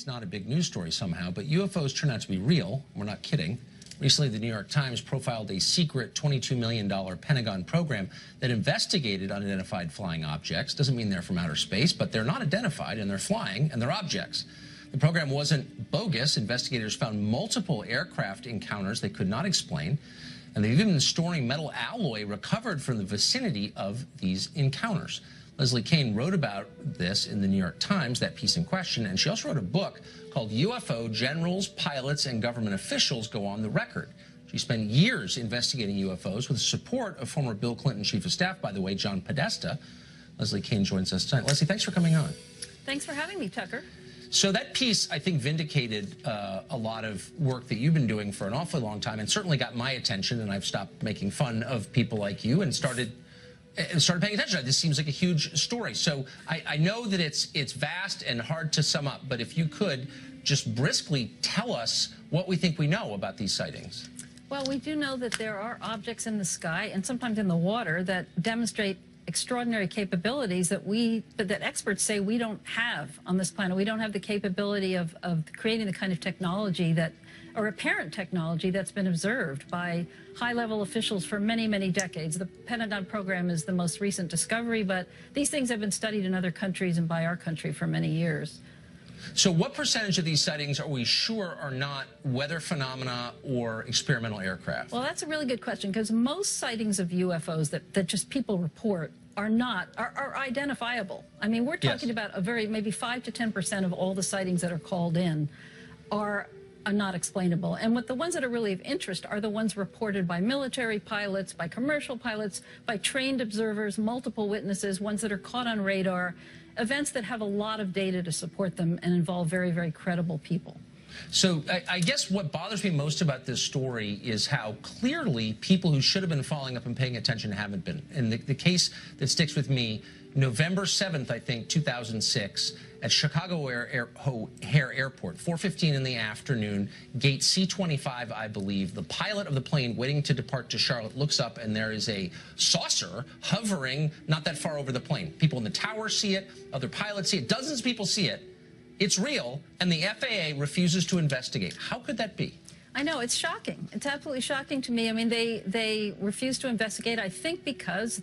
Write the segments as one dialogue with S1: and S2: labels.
S1: it's not a big news story somehow, but UFOs turn out to be real. We're not kidding. Recently, the New York Times profiled a secret $22 million Pentagon program that investigated unidentified flying objects. Doesn't mean they're from outer space, but they're not identified, and they're flying, and they're objects. The program wasn't bogus. Investigators found multiple aircraft encounters they could not explain, and they've even been storing metal alloy recovered from the vicinity of these encounters. Leslie Kean wrote about this in the New York Times, that piece in question, and she also wrote a book called UFO Generals, Pilots, and Government Officials Go on the Record. She spent years investigating UFOs with the support of former Bill Clinton Chief of Staff, by the way, John Podesta. Leslie Kean joins us tonight. Leslie, thanks for coming on.
S2: Thanks for having me, Tucker.
S1: So that piece, I think, vindicated a lot of work that you've been doing for an awfully long time, and certainly got my attention, and I've stopped making fun of people like you and started paying attention. This seems like a huge story. So I know that it's vast and hard to sum up, but if you could just briskly tell us what we think we know about these sightings.
S2: Well, we do know that there are objects in the sky and sometimes in the water that demonstrate extraordinary capabilities that experts say we don't have on this planet. We don't have the capability of creating the kind of technology that, or apparent technology that's been observed by high-level officials for many, many decades. The Pentagon program is the most recent discovery, but these things have been studied in other countries and by our country for many years.
S1: So what percentage of these sightings are we sure are not weather phenomena or experimental aircraft?
S2: Well, that's a really good question, because most sightings of UFOs that just people report are identifiable. I mean, we're talking about maybe 5 to 10% of all the sightings that are called in are not explainable. And the ones that are really of interest are the ones reported by military pilots, by commercial pilots, by trained observers, multiple witnesses, ones that are caught on radar, events that have a lot of data to support them and involve very, very credible people.
S1: So I guess what bothers me most about this story is how clearly people who should have been following up and paying attention haven't been. And the case that sticks with me, November 7th, I think, 2006, at Chicago O'Hare Airport, 4:15 in the afternoon, gate C-25, I believe. The pilot of the plane waiting to depart to Charlotte looks up, and there is a saucer hovering not that far over the plane. People in the tower see it, other pilots see it, dozens of people see it. It's real, and the FAA refuses to investigate. How could that be?
S2: I know, it's shocking. It's absolutely shocking to me. I mean, they refuse to investigate, I think, because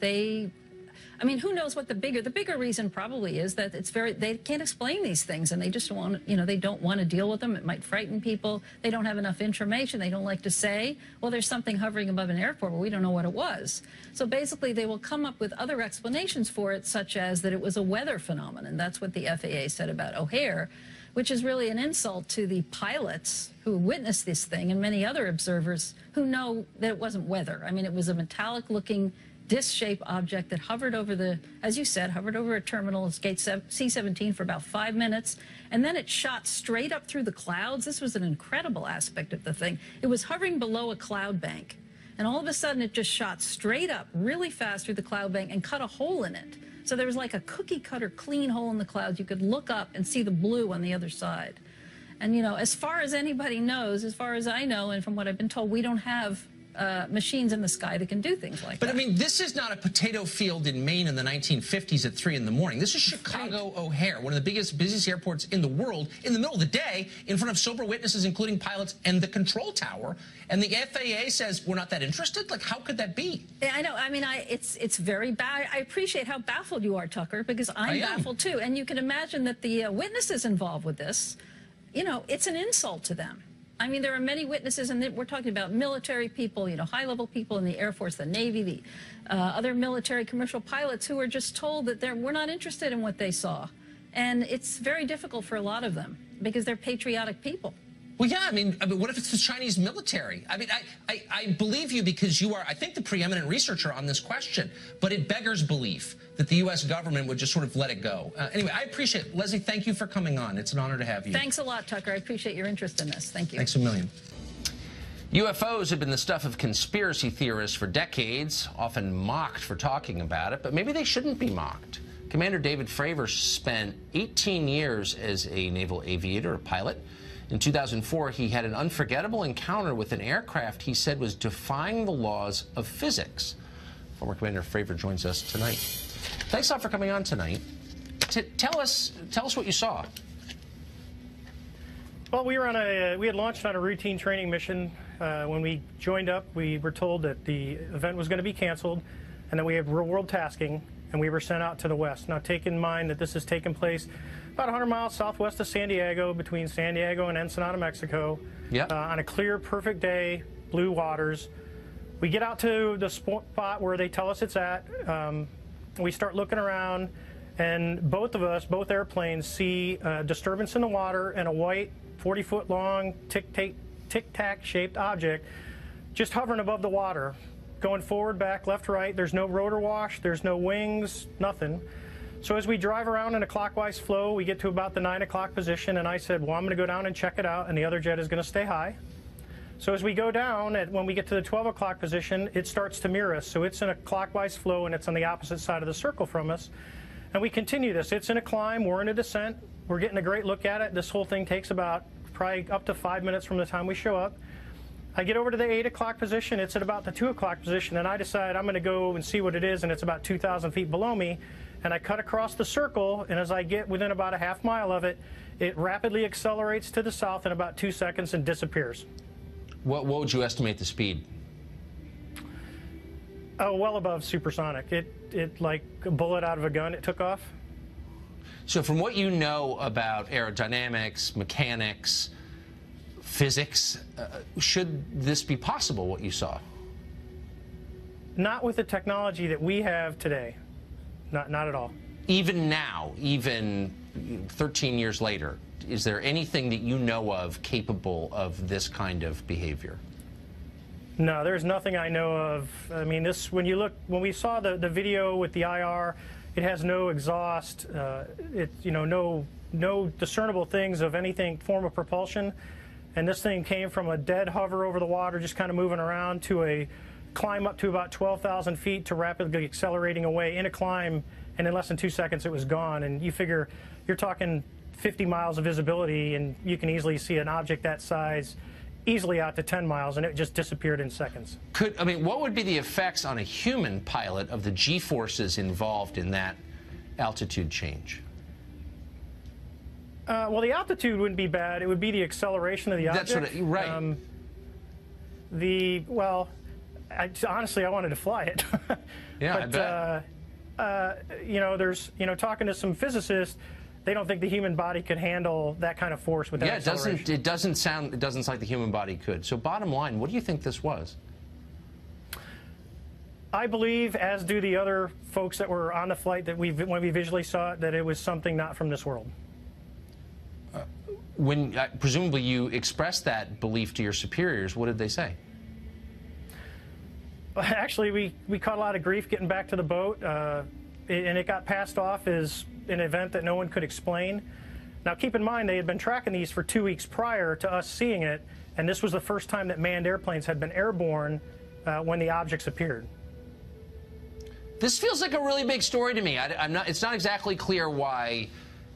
S2: I mean, who knows what the bigger reason probably is that they can't explain these things, and they just they don't want to deal with them. It might frighten people. They don't have enough information. They don't like to say, well, there's something hovering above an airport, but we don't know what it was. So basically, they will come up with other explanations for it, such as that it was a weather phenomenon. That's what the FAA said about O'Hare, which is really an insult to the pilots who witnessed this thing and many other observers who know that it wasn't weather. I mean, it was a metallic-looking disc-shaped object that hovered over as you said, hovered over a terminal, gate C-17 for about 5 minutes, and then it shot straight up through the clouds. This was an incredible aspect of the thing. It was hovering below a cloud bank, and all of a sudden it just shot straight up really fast through the cloud bank and cut a hole in it. So there was like a cookie-cutter clean hole in the clouds. You could look up and see the blue on the other side. And, as far as anybody knows, as far as I know, and from what I've been told, we don't have machines in the sky that can do things like that.
S1: But I mean, this is not a potato field in Maine in the 1950s at 3 in the morning. This is Chicago O'Hare, one of the busiest airports in the world, in the middle of the day, in front of sober witnesses, including pilots and the control tower. And the FAA says we're not that interested? Like, how could that be?
S2: I know. I mean, it's very bad. I appreciate how baffled you are, Tucker, because I'm baffled too. And you can imagine that the witnesses involved with this, it's an insult to them. I mean, there are many witnesses, and we're talking about military people, high-level people in the Air Force, the Navy, the other military commercial pilots who are just told that we're not interested in what they saw. And it's very difficult for a lot of them because they're patriotic people.
S1: Well, yeah, I mean, what if it's the Chinese military? I mean, I believe you because you are, I think, the preeminent researcher on this question, but it beggars belief that the U.S. government would just sort of let it go. Anyway, I appreciate it. Leslie, thank you for coming on. It's an honor to have you.
S2: Thanks a lot, Tucker. I appreciate your interest in this. Thank you.
S1: Thanks a million. UFOs have been the stuff of conspiracy theorists for decades, often mocked for talking about it, but maybe they shouldn't be mocked. Commander David Fravor spent 18 years as a naval aviator, a pilot. In 2004, he had an unforgettable encounter with an aircraft he said was defying the laws of physics. Former Commander Fravor joins us tonight. Thanks a lot for coming on tonight. Tell us what you saw.
S3: Well, we had launched on a routine training mission. When we joined up, we were told that the event was going to be canceled and that we had real-world tasking, and we were sent out to the west. Now, take in mind that this has taken place about 100 miles southwest of San Diego, between San Diego and Ensenada, Mexico, on a clear, perfect day, blue waters. We get out to the spot where they tell us it's at. We start looking around, and both airplanes see a disturbance in the water and a white 40-foot long tic-tac shaped object just hovering above the water, going forward, back, left, right. There's no rotor wash, there's no wings, nothing. So as we drive around in a clockwise flow, we get to about the 9 o'clock position, and I said, well, I'm going to go down and check it out, and the other jet is going to stay high. So as we go down, when we get to the 12 o'clock position, it starts to mirror us. So it's in a clockwise flow, and it's on the opposite side of the circle from us. And we continue this. It's in a climb. We're in a descent. We're getting a great look at it. This whole thing takes about probably up to 5 minutes from the time we show up. I get over to the 8 o'clock position. It's at about the 2 o'clock position, and I decide I'm going to go and see what it is, and it's about 2,000 feet below me. And I cut across the circle, and as I get within about a half mile of it, it rapidly accelerates to the south in about 2 seconds and disappears.
S1: What would you estimate the speed?
S3: Oh, well above supersonic. It like a bullet out of a gun, it took off.
S1: So from what you know about aerodynamics, mechanics, physics, should this be possible, what you saw?
S3: Not with the technology that we have today. Not at all.
S1: Even now, even 13 years later, is there anything that you know of capable of this kind of behavior?
S3: No, there's nothing I know of. I mean, when we saw the video with the IR, it has no exhaust, no discernible things of anything form of propulsion. And this thing came from a dead hover over the water, just kind of moving around, to a climb up to about 12,000 feet to rapidly accelerating away in a climb, and in less than 2 seconds it was gone. And you figure you're talking 50 miles of visibility, and you can easily see an object that size easily out to 10 miles, and it just disappeared in seconds.
S1: What would be the effects on a human pilot of the G-forces involved in that altitude change?
S3: Well, the altitude wouldn't be bad. It would be the acceleration of the object.
S1: That's right.
S3: Honestly, I wanted to fly it.
S1: Yeah,
S3: but, I bet. Talking to some physicists, they don't think the human body could handle that kind of force with that acceleration.
S1: It doesn't sound like the human body could. So bottom line, what do you think this was?
S3: I believe, as do the other folks that were on the flight when we visually saw it, that it was something not from this world.
S1: When presumably you expressed that belief to your superiors, what did they say?
S3: Actually, we caught a lot of grief getting back to the boat, and it got passed off as an event that no one could explain. Now, keep in mind, they had been tracking these for 2 weeks prior to us seeing it, and this was the first time that manned airplanes had been airborne when the objects appeared.
S1: This feels like a really big story to me. It's not exactly clear why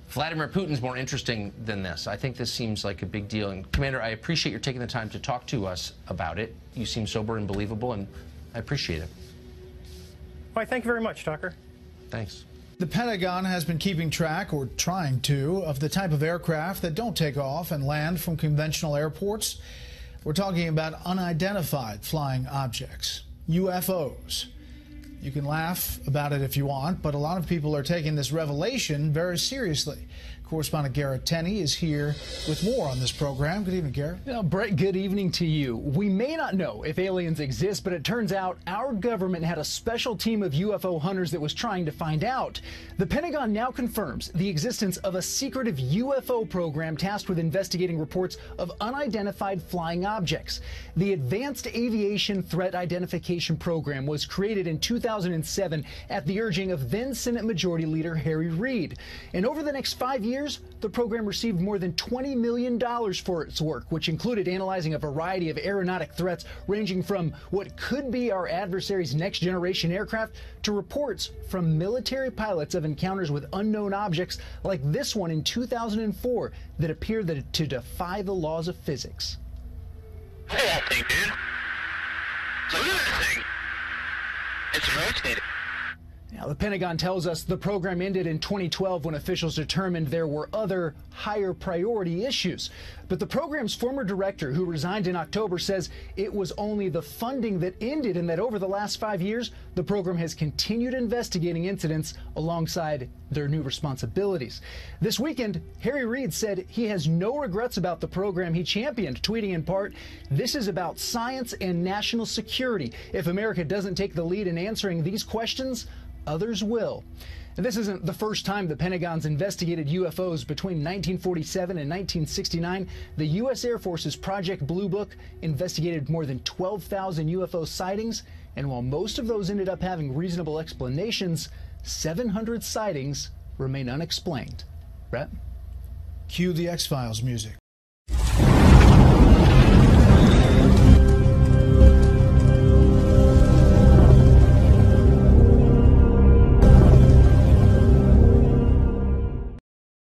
S1: Vladimir Putin's more interesting than this. I think this seems like a big deal. And Commander, I appreciate your taking the time to talk to us about it. You seem sober and believable, and I appreciate it.
S3: Why, thank you very much, Tucker.
S1: Thanks.
S4: The Pentagon has been keeping track, or trying to, of the type of aircraft that don't take off and land from conventional airports. We're talking about unidentified flying objects, UFOs. You can laugh about it if you want, but a lot of people are taking this revelation very seriously. Correspondent Garrett Tenney is here with more on this program. Good evening, Garrett.
S5: Well, Brett, good evening to you. We may not know if aliens exist, but it turns out our government had a special team of UFO hunters that was trying to find out. The Pentagon now confirms the existence of a secretive UFO program tasked with investigating reports of unidentified flying objects. The Advanced Aviation Threat Identification Program was created in 2007 at the urging of then Senate Majority Leader Harry Reid. And over the next 5 years, the program received more than $20 million for its work, which included analyzing a variety of aeronautic threats ranging from what could be our adversaries' next-generation aircraft to reports from military pilots of encounters with unknown objects like this one in 2004 that appear to defy the laws of physics.
S6: Look at that thing, dude. Look at that thing. It's rotating.
S5: Now, the Pentagon tells us the program ended in 2012 when officials determined there were other higher priority issues. But the program's former director, who resigned in October, says it was only the funding that ended and that over the last 5 years, the program has continued investigating incidents alongside their new responsibilities. This weekend, Harry Reid said he has no regrets about the program he championed, tweeting in part, "This is about science and national security. If America doesn't take the lead in answering these questions, others will." And this isn't the first time the Pentagon's investigated UFOs. Between 1947 and 1969, the U.S. Air Force's Project Blue Book investigated more than 12,000 UFO sightings. And while most of those ended up having reasonable explanations, 700 sightings remain unexplained. Brett?
S4: Cue the X-Files music.